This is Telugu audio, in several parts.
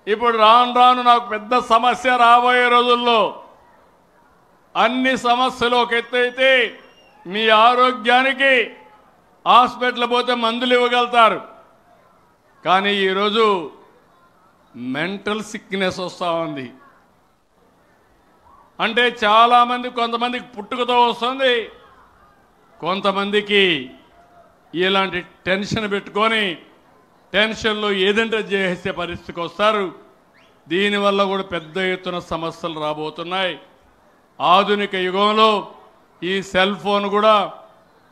ఇప్పుడు రాను రాను నాకు పెద్ద సమస్య రాబోయే రోజుల్లో అన్ని సమస్యలు ఒక ఎత్తు అయితే మీ ఆరోగ్యానికి హాస్పిటల్ పోతే మందులు ఇవ్వగలుగుతారు, కానీ ఈరోజు మెంటల్ సిక్నెస్ వస్తూ ఉంది. అంటే చాలామంది, కొంతమందికి పుట్టుకతో వస్తుంది, కొంతమందికి ఇలాంటి టెన్షన్ పెట్టుకొని టెన్షన్లో ఏదంటే చేసే పరిస్థితికి వస్తారు. దీనివల్ల కూడా పెద్ద ఎత్తున సమస్యలు రాబోతున్నాయి. ఆధునిక యుగంలో ఈ సెల్ ఫోన్ కూడా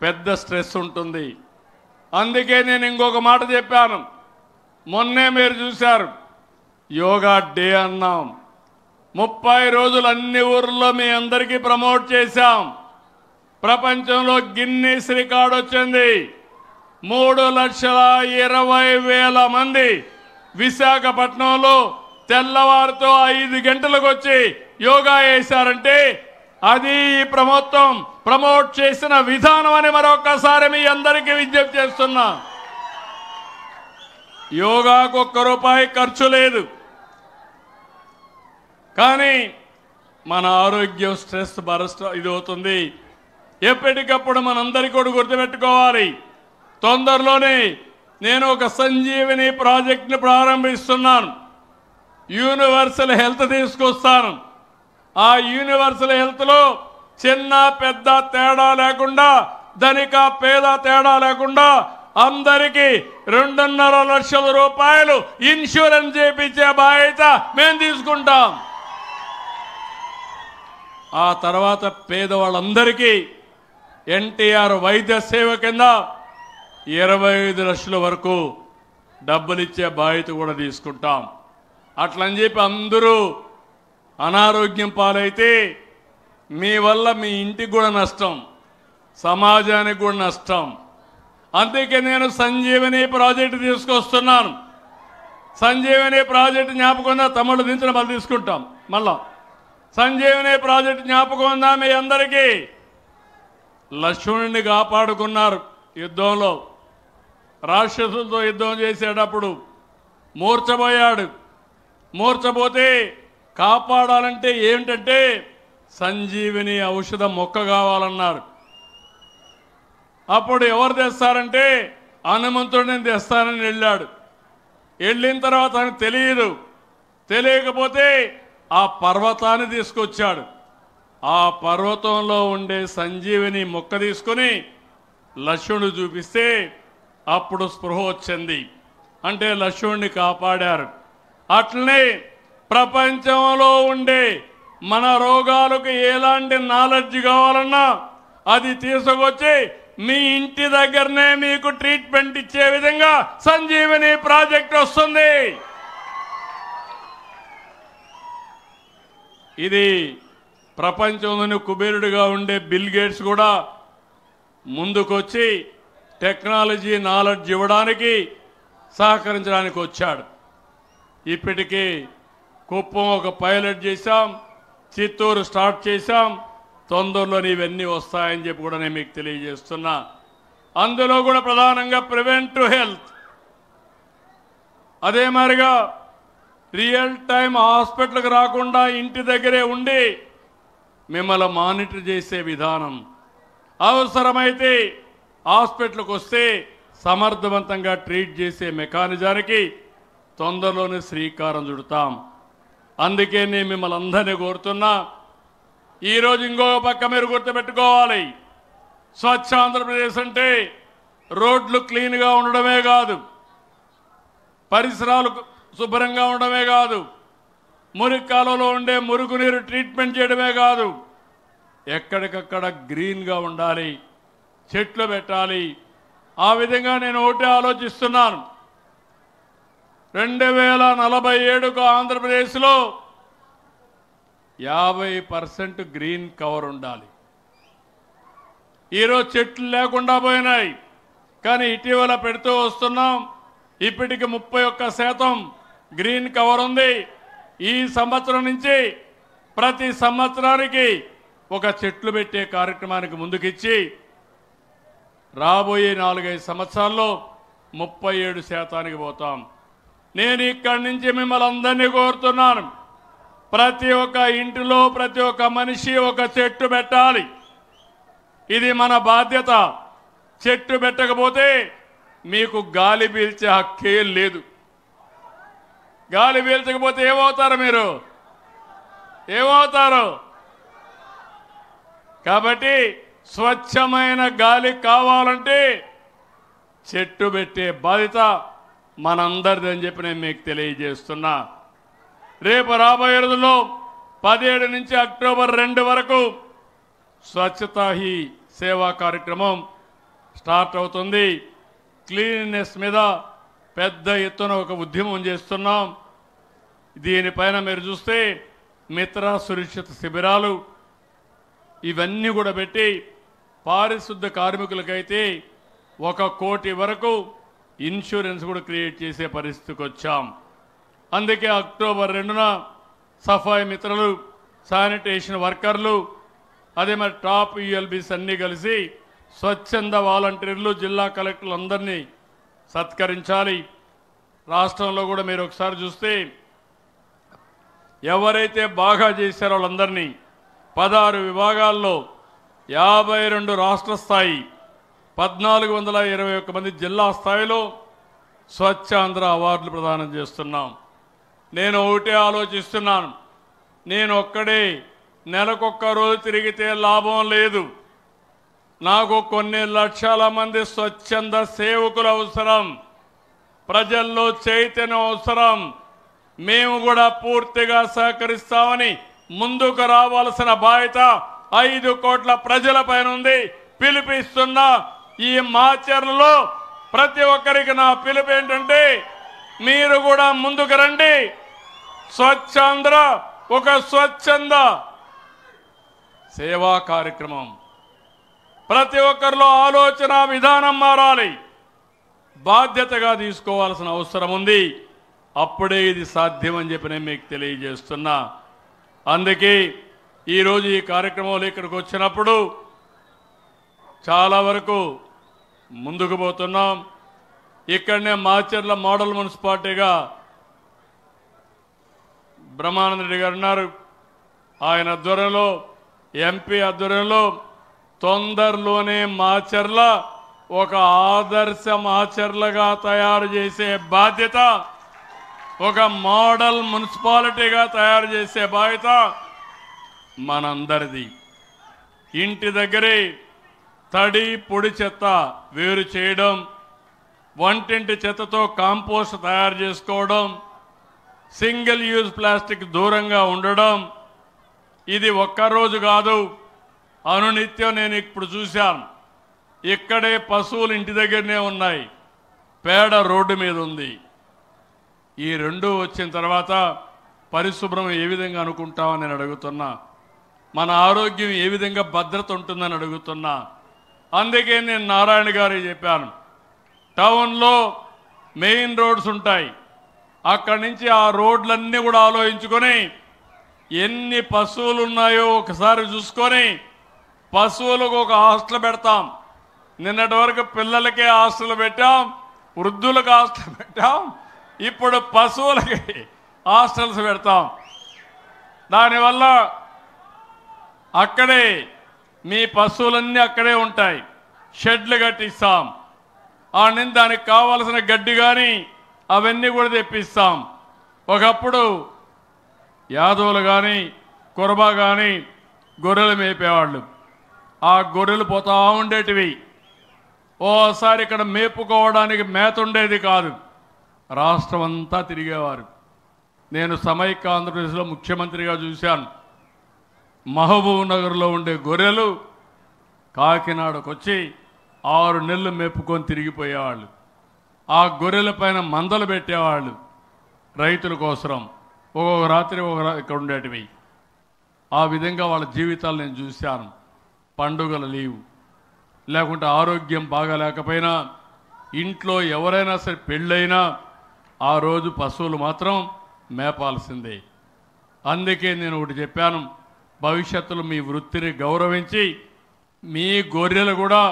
పెద్ద స్ట్రెస్ ఉంటుంది. అందుకే నేను ఇంకొక మాట చెప్పాను. మొన్నే మీరు చూశారు, యోగా డే అన్నాం. 30 రోజులు అన్ని ఊర్లో మీ అందరికీ ప్రమోట్ చేశాం. ప్రపంచంలో గిన్నీస్ రికార్డు వచ్చింది. 3,20,000 మంది విశాఖపట్నంలో తెల్లవారితో 5 గంటలకు వచ్చి యోగా చేశారంటే అది ఈ ప్రభుత్వం ప్రమోట్ చేసిన విధానం అని మరొకసారి మీ అందరికీ విజ్ఞప్తి చేస్తున్నా. యోగాకు ₹1 ఖర్చు లేదు, కానీ మన ఆరోగ్యం స్ట్రెస్ బరస్ట్ ఇది అవుతుంది. ఎప్పటికప్పుడు మనందరికీ కూడా గుర్తుపెట్టుకోవాలి. తొందరలోనే నేను ఒక సంజీవిని ప్రాజెక్ట్ని ప్రారంభిస్తున్నాను. యూనివర్సల్ హెల్త్ తీసుకొస్తాను. ఆ యూనివర్సల్ హెల్త్లో చిన్న పెద్ద తేడా లేకుండా, ధనిక పేద తేడా లేకుండా అందరికీ ₹2.5 లక్షల ఇన్సూరెన్స్ చేయించే బాధ్యత మేము తీసుకుంటాం. ఆ తర్వాత పేదవాళ్ళందరికీ ఎన్టీఆర్ వైద్య సేవ కింద 25 లక్షల వరకు డబ్బులు ఇచ్చే బాధ్యత కూడా తీసుకుంటాం. అట్లని చెప్పి అందరూ అనారోగ్యం పాలైతే మీ వల్ల మీ ఇంటికి కూడా నష్టం, సమాజానికి కూడా నష్టం. అందుకే నేను సంజీవని ప్రాజెక్టు తీసుకొస్తున్నాను. సంజీవని ప్రాజెక్టు జ్ఞాపకం తమ్ముళ్ళు దించిన మళ్ళీ తీసుకుంటాం. మళ్ళా సంజీవని ప్రాజెక్టు జ్ఞాపకం ఉందా మీ అందరికీ? లక్ష్మణుడిని కాపాడుకున్నారు యుద్ధంలో. రాక్షసులతో యుద్ధం చేసేటప్పుడు మూర్ఛపోయాడు. మూర్ఛపోతే కాపాడాలంటే ఏమిటంటే సంజీవిని ఔషధం మొక్క కావాలన్నారు. అప్పుడు ఎవరు తెస్తారంటే హనుమంతుడిని తెస్తానని వెళ్ళాడు. వెళ్ళిన తర్వాత ఆయనకు తెలియదు. తెలియకపోతే ఆ పర్వతాన్ని తీసుకొచ్చాడు. ఆ పర్వతంలో ఉండే సంజీవిని మొక్క తీసుకొని లక్ష్మణుడు చూపిస్తే అప్పుడు స్పృహ వచ్చింది. అంటే లక్ష్మణుడిని కాపాడారు. అట్లనే ప్రపంచంలో ఉండే మన రోగాలకు ఎలాంటి నాలెడ్జ్ కావాలన్నా అది తీసుకొచ్చి మీ ఇంటి దగ్గరనే మీకు ట్రీట్మెంట్ ఇచ్చే విధంగా సంజీవని ప్రాజెక్ట్ వస్తుంది. ఇది ప్రపంచంలోని కుబేరుడిగా ఉండే బిల్ గేట్స్ కూడా ముందుకొచ్చి టెక్నాలజీ నాలెడ్జ్ ఇవ్వడానికి సహకరించడానికి వచ్చాడు. ఇప్పటికీ కుప్పం ఒక పైలట్ చేశాం, చిత్తూరు స్టార్ట్ చేశాం. తొందరలోనే ఇవన్నీ వస్తాయని చెప్పి కూడా నేను మీకు తెలియజేస్తున్నా. అందులో కూడా ప్రధానంగా ప్రివెంటివ్ హెల్త్, అదే మాదిరిగా రియల్ టైం హాస్పిటల్కి రాకుండా ఇంటి దగ్గరే ఉండి మిమ్మల్ని మానిటర్ చేసే విధానం, అవసరమైతే హాస్పిటల్కి వస్తే సమర్థవంతంగా ట్రీట్ చేసే మెకానిజానికి తొందరలోనే శ్రీకారం చుడతాం. అందుకే నేను మిమ్మల్ని అందరినీ కోరుతున్నా. ఈరోజు ఇంకో పక్క మీరు గుర్తుపెట్టుకోవాలి, స్వచ్ఛ ఆంధ్రప్రదేశ్ అంటే రోడ్లు క్లీన్గా ఉండడమే కాదు, పరిసరాలు శుభ్రంగా ఉండడమే కాదు, మురికి కాలువలో ఉండే మురుగునీరు ట్రీట్మెంట్ చేయడమే కాదు, ఎక్కడికక్కడ గ్రీన్గా ఉండాలి, చెట్లు పెట్టాలి. ఆ విధంగా నేను ఒకటే ఆలోచిస్తున్నాను. 2047కు ఆంధ్రప్రదేశ్లో 50% గ్రీన్ కవర్ ఉండాలి. ఈరోజు చెట్లు లేకుండా పోయినాయి, కానీ ఇటీవల పెడుతూ వస్తున్నాం. ఇప్పటికి 31% గ్రీన్ కవర్ ఉంది. ఈ సంవత్సరం నుంచి ప్రతి సంవత్సరానికి ఒక చెట్లు పెట్టే కార్యక్రమానికి ముందుకిచ్చి రాబోయే 4-5 సంవత్సరాల్లో 37% పోతాం. నేను ఇక్కడి నుంచి మిమ్మల్ని అందరినీ కోరుతున్నాను, ప్రతి ఒక్క ఇంటిలో ప్రతి ఒక్క మనిషి ఒక చెట్టు పెట్టాలి. ఇది మన బాధ్యత. చెట్టు పెట్టకపోతే మీకు గాలి పీల్చే హక్కే లేదు. గాలి పీల్చకపోతే ఏమవుతారు మీరు? ఏమవుతారు? కాబట్టి స్వచ్ఛమైన గాలి కావాలంటే చెట్టు పెట్టే బాధ్యత మనందరిది అని చెప్పి నేను మీకు తెలియజేస్తున్నా. రేపు రాబోయే రోజుల్లో 17 నుంచి అక్టోబర్ 2 వరకు స్వచ్ఛతా హీ సేవా కార్యక్రమం స్టార్ట్ అవుతుంది. క్లీన్‌నెస్ మీద పెద్ద ఎత్తున ఒక ఉద్యమం చేస్తున్నాం. దీనిపైన మీరు చూస్తే మిత్ర సురక్షిత శిబిరాలు ఇవన్నీ కూడా పెట్టి పారిశుద్ధ కార్మికులకైతే 1 కోటి వరకు ఇన్సూరెన్స్ కూడా క్రియేట్ చేసే పరిస్థితికి వచ్చాం. అందుకే అక్టోబర్ 2న సఫాయి మిత్రులు, శానిటేషన్ వర్కర్లు, అదే మరి టాప్ యూఎల్బీస్ అన్నీ కలిసి స్వచ్ఛంద వాలంటీర్లు, జిల్లా కలెక్టర్లు అందరినీ సత్కరించాలి. రాష్ట్రంలో కూడా మీరు ఒకసారి చూస్తే ఎవరైతే బాగా చేశారో వాళ్ళందరినీ 16 విభాగాల్లో 52 రాష్ట్ర స్థాయి, 1421 మంది జిల్లా స్థాయిలో స్వచ్ఛాంధ్ర అవార్డులు ప్రదానం చేస్తున్నాం. నేను ఒకటే ఆలోచిస్తున్నాను, నేను ఒక్కడే నెలకొక్క రోజు తిరిగితే లాభం లేదు. నాకు కొన్ని లక్షల మంది స్వచ్ఛంద సేవకులు అవసరం, ప్రజల్లో చైతన్యం అవసరం. మేము కూడా పూర్తిగా సహకరిస్తామని ముందుకు రావాల్సిన బాధ్యత 5 కోట్ల ప్రజలపైన ఉంది. పిలిపిస్తున్నా ఈ మాచర్లలో ప్రతి ఒక్కరికి నా పిలుపు ఏంటంటే మీరు కూడా ముందుకు రండి. స్వచ్ఛాంధ్ర ఒక స్వచ్ఛంద సేవా కార్యక్రమం. ప్రతి ఒక్కరిలో ఆలోచన విధానం మారాలి, బాధ్యతగా తీసుకోవాల్సిన అవసరం ఉంది. అప్పుడే ఇది సాధ్యమని చెప్పి నేను మీకు తెలియజేస్తున్నా. అందుకే ఈరోజు ఈ కార్యక్రమంలో ఇక్కడికి వచ్చినప్పుడు చాలా వరకు ముందుకు పోతున్నాం. ఇక్కడనే మాచర్ల మోడల్ మున్సిపాలిటీగా బ్రహ్మానంద రెడ్డి గారు ఉన్నారు. ఆయన ఆధ్వర్యంలో, ఎంపీ ఆధ్వర్యంలో తొందరలోనే మాచర్ల ఒక ఆదర్శ మాచర్లగా తయారు చేసే బాధ్యత, ఒక మోడల్ మున్సిపాలిటీగా తయారు చేసే బాధ్యత మనందరిది. ఇంటి దగ్గరే తడి పొడి చెత్త వేరు చేయడం, వంటింటి చెత్తతో కాంపోస్ట్ తయారు చేసుకోవడం, సింగిల్ యూజ్ ప్లాస్టిక్ దూరంగా ఉండడం. ఇది ఒక్కరోజు కాదు, అనునిత్యం. నేను ఇప్పుడు చూశాను, ఇక్కడే పశువులు ఇంటి దగ్గరనే ఉన్నాయి, పేడ రోడ్డు మీద ఉంది. ఈ రెండు వచ్చిన తర్వాత పరిశుభ్రం ఏ విధంగా అనుకుంటామని నేను అడుగుతున్నా, మన ఆరోగ్యం ఏ విధంగా భద్రత ఉంటుందని అడుగుతున్నా. అందుకే నేను నారాయణ గారికి చెప్పాను, టౌన్లో మెయిన్ రోడ్స్ ఉంటాయి, అక్కడి నుంచి ఆ రోడ్లన్నీ కూడా ఆలోచించుకొని ఎన్ని పశువులు ఉన్నాయో ఒకసారి చూసుకొని పశువులకు ఒక హాస్టల్ పెడతాం. నిన్నటి వరకు పిల్లలకే హాస్టల్ పెట్టాం, వృద్ధులకు హాస్టల్ పెట్టాం, ఇప్పుడు పశువులకి హాస్టల్స్ పెడతాం. దానివల్ల అక్కడే మీ పశువులన్నీ అక్కడే ఉంటాయి, షెడ్లు కట్టిస్తాం. ఆ నుంచి దానికి కావలసిన గడ్డి కానీ అవన్నీ కూడా తెప్పిస్తాం. ఒకప్పుడు యాదవులు కానీ కురబా కానీ గొర్రెలు మేపేవాళ్ళు, ఆ గొర్రెలు పోతా ఉండేటివి. ఓసారి ఇక్కడ మేపుకోవడానికి మేత ఉండేది కాదు, రాష్ట్రం అంతా తిరిగేవారు. నేను సమైక్య ఆంధ్రప్రదేశ్లో ముఖ్యమంత్రిగా చూశాను. మహబూబ్ నగర్లో ఉండే గొర్రెలు కాకినాడకు వచ్చి 6 నెలలు మేపుకొని తిరిగిపోయేవాళ్ళు. ఆ గొర్రెల పైన మందలు పెట్టేవాళ్ళు రైతుల కోసం. ఒక్కొక్క రాత్రి ఇక్కడ ఉండేటివి. ఆ విధంగా వాళ్ళ జీవితాలు నేను చూశాను. పండుగల లీవు లేకుంటే ఆరోగ్యం బాగాలేకపోయినా, ఇంట్లో ఎవరైనా సరే పెళ్ళైనా ఆ రోజు పశువులు మాత్రం మేపాల్సిందే. అందుకే నేను ఒకటి చెప్పాను, భవిష్యత్తులో మీ వృత్తిని గౌరవించి మీ గొర్రెలు కూడా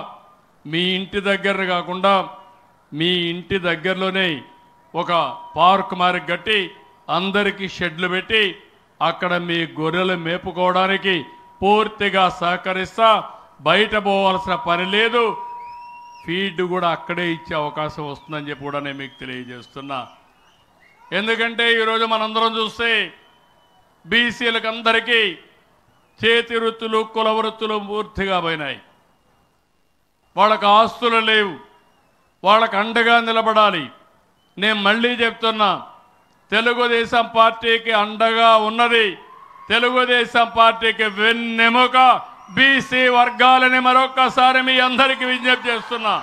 మీ ఇంటి దగ్గర కాకుండా మీ ఇంటి దగ్గరలోనే ఒక పార్క్ మారి కట్టి అందరికీ షెడ్లు పెట్టి అక్కడ మీ గొర్రెలు మేపుకోవడానికి పూర్తిగా సహకరిస్తా. బయట పోవాల్సిన పని లేదు. ఫీడ్ కూడా అక్కడే ఇచ్చే అవకాశం వస్తుందని చెప్పి కూడా నేను మీకు తెలియజేస్తున్నా. ఎందుకంటే ఈరోజు మనందరం చూస్తే బీసీలకు అందరికీ చేతి వృత్తులు కుల వృత్తులు పూర్తిగా పోయినాయి. వాళ్ళకు ఆస్తులు లేవు. వాళ్ళకు అండగా నిలబడాలి. నేను మళ్ళీ చెప్తున్నా, తెలుగుదేశం పార్టీకి అండగా ఉన్నది, తెలుగుదేశం పార్టీకి వెన్నెముక బీసీ వర్గాలని మరొక్కసారి మీ అందరికీ విజ్ఞప్తి చేస్తున్నా.